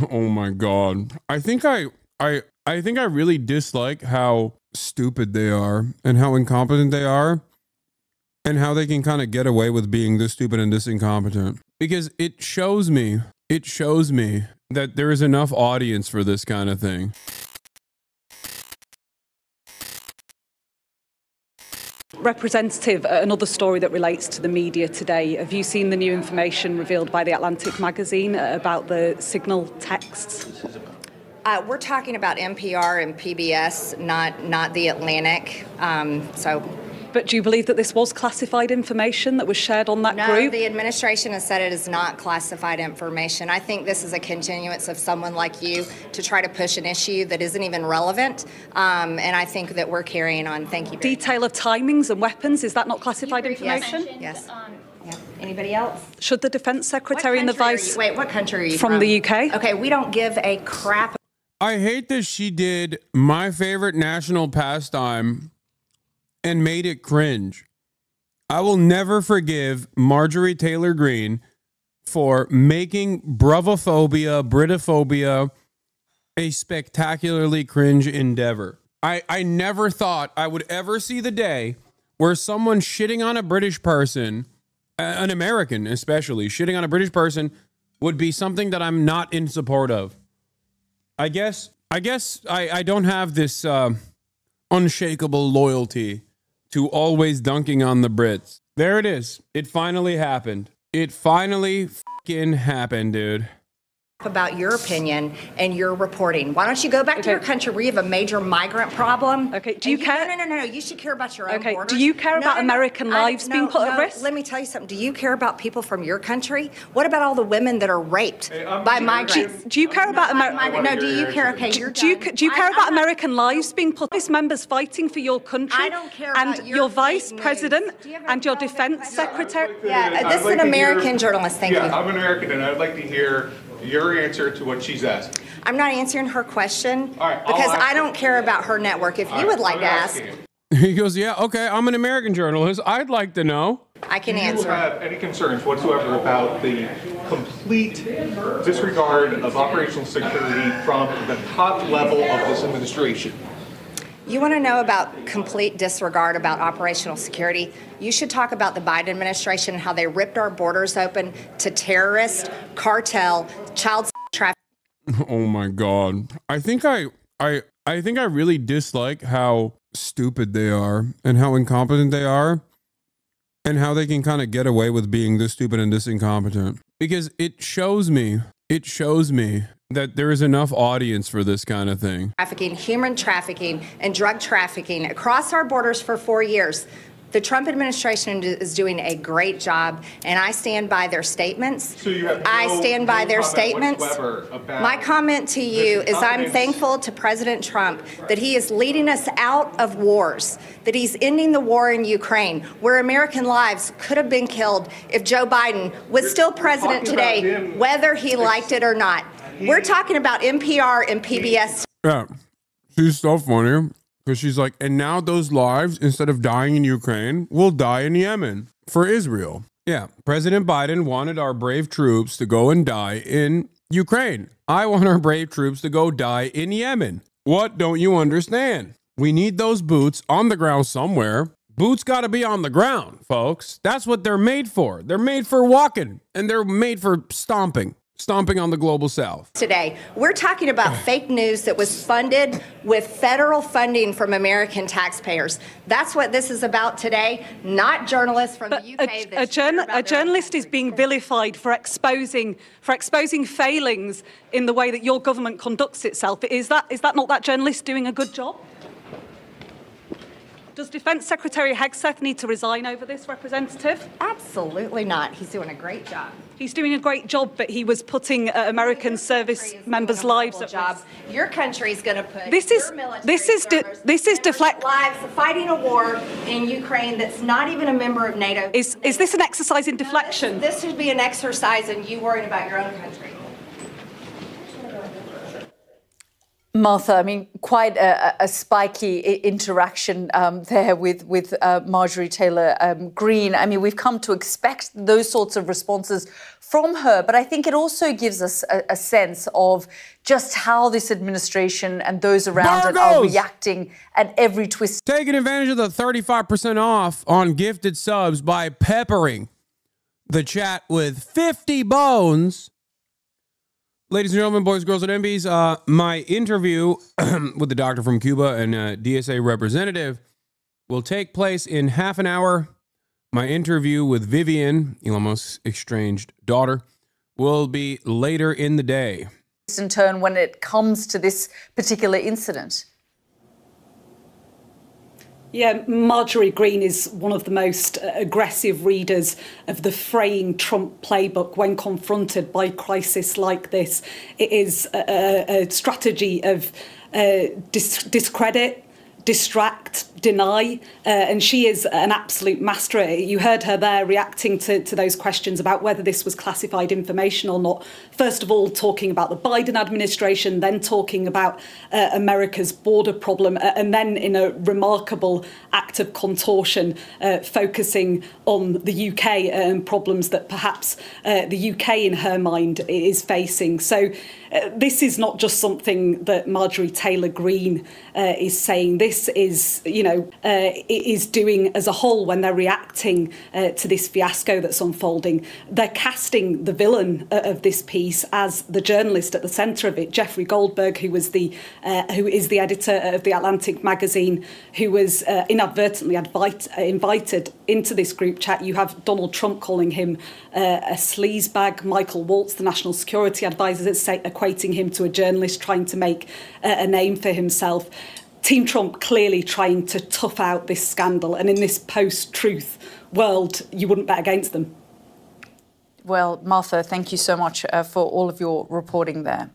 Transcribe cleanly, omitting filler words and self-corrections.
Oh my God. I think I really dislike how stupid they are and how incompetent they are and how they can kind of get away with being this stupid and this incompetent. Because it shows me that there is enough audience for this kind of thing. Representative, another story that relates to the media today. Have you seen the new information revealed by The Atlantic magazine about the signal texts? We're talking about NPR and PBS, not The Atlantic. But do you believe that this was classified information that was shared on that group? No, the administration has said it is not classified information. I think this is a continuance of someone like you to try to push an issue that isn't even relevant, and I think that we're carrying on. Thank you. Detail of timings and weapons, is that not classified information? Yes. Yeah. Anybody else? Should the Defence Secretary and the Vice... Wait, what country are you from? From the UK. Okay, we don't give a crap. I hate that she did my favorite national pastime and made it cringe. I will never forgive Marjorie Taylor Greene for making bravophobia, Britophobia a spectacularly cringe endeavor. I never thought I would ever see the day where someone shitting on a British person, an American especially, shitting on a British person would be something that I'm not in support of. I guess I don't have this unshakable loyalty to always dunking on the Brits. There it is. It finally happened. It finally fucking happened, dude. About your opinion and your reporting. Why don't you go back to your country where you have a major migrant problem? Okay, do you care? No. You should care about your own borders. Do you care about American lives being put at risk? Let me tell you something. Do you care about people from your country? What about all the women that are raped by migrants? Do you care about American? No, do you care? Okay, you're do you care about American lives being put? Members fighting for your country. I don't care about your vice president and your defense secretary. Yeah, this is an American journalist. Thank you. Yeah, I'm an American, and I'd like to hear your answer to what she's asking. I'm not answering her question right, because I don't care about her network. If you would like to ask. He goes, yeah, okay, I'm an American journalist. I'd like to know. I can answer. Do you have any concerns whatsoever about the complete disregard of operational security from the top level of this administration? You want to know about complete disregard about operational security? You should talk about the Biden administration and how they ripped our borders open to terrorists, cartel, child trafficking. Oh my God. I think I really dislike how stupid they are and how incompetent they are and how they can kind of get away with being this stupid and this incompetent. Because it shows me that there is enough audience for this kind of thing. Trafficking, human trafficking, and drug trafficking across our borders for 4 years. The Trump administration is doing a great job, and I stand by their statements. So you have I stand by their statements. My comment to you is I'm thankful to President Trump that he is leading us out of wars, that he's ending the war in Ukraine, where American lives could have been killed if Joe Biden was still president today, whether he liked it or not. We're talking about NPR and PBS. Yeah, she's so funny because she's like, and now those lives, instead of dying in Ukraine, will die in Yemen for Israel. Yeah, President Biden wanted our brave troops to go and die in Ukraine. I want our brave troops to go die in Yemen. What don't you understand? We need those boots on the ground somewhere. Boots got to be on the ground, folks. That's what they're made for. They're made for walking, and they're made for stomping on the global south. Today, we're talking about fake news that was funded with federal funding from American taxpayers. That's what this is about today, not journalists from the UK. A journalist is being vilified for exposing failings in the way that your government conducts itself. Is that not that journalist doing a good job? Does Defence Secretary Hegseth need to resign over this, Representative? Absolutely not. He's doing a great job. He's doing a great job, but he was putting American service members' lives at risk. Your country's going to put lives fighting a war in Ukraine that's not even a member of NATO. Is this an exercise in deflection? This should be an exercise in you worrying about your own country. Martha, I mean, quite a spiky interaction there with Marjorie Taylor Greene. I mean, we've come to expect those sorts of responses from her, but I think it also gives us a sense of just how this administration and those around it are reacting at every twist. Taking advantage of the 35% off on gifted subs by peppering the chat with 50 bones. Ladies and gentlemen, boys, girls, and MBs, my interview with the doctor from Cuba and DSA representative will take place in half an hour. My interview with Vivian, Elon Musk's estranged daughter, will be later in the day. In turn, when it comes to this particular incident. Yeah, Marjorie Greene is one of the most aggressive readers of the fraying Trump playbook when confronted by crisis like this. It is a strategy of discredit, distract, deny, and she is an absolute master at it. You heard her there reacting to those questions about whether this was classified information or not. First of all, talking about the Biden administration, then talking about America's border problem, and then in a remarkable act of contortion, focusing on the UK and problems that perhaps the UK in her mind is facing. So this is not just something that Marjorie Taylor Greene is saying. This is, is doing as a whole when they're reacting to this fiasco that's unfolding. They're casting the villain of this piece as the journalist at the centre of it, Jeffrey Goldberg, who is the editor of The Atlantic magazine, who was inadvertently invited into this group chat. You have Donald Trump calling him a sleazebag, Michael Waltz, the national security advisor, equating him to a journalist trying to make a name for himself. Team Trump clearly trying to tough out this scandal, and in this post-truth world, you wouldn't bet against them. Well, Martha, thank you so much for all of your reporting there.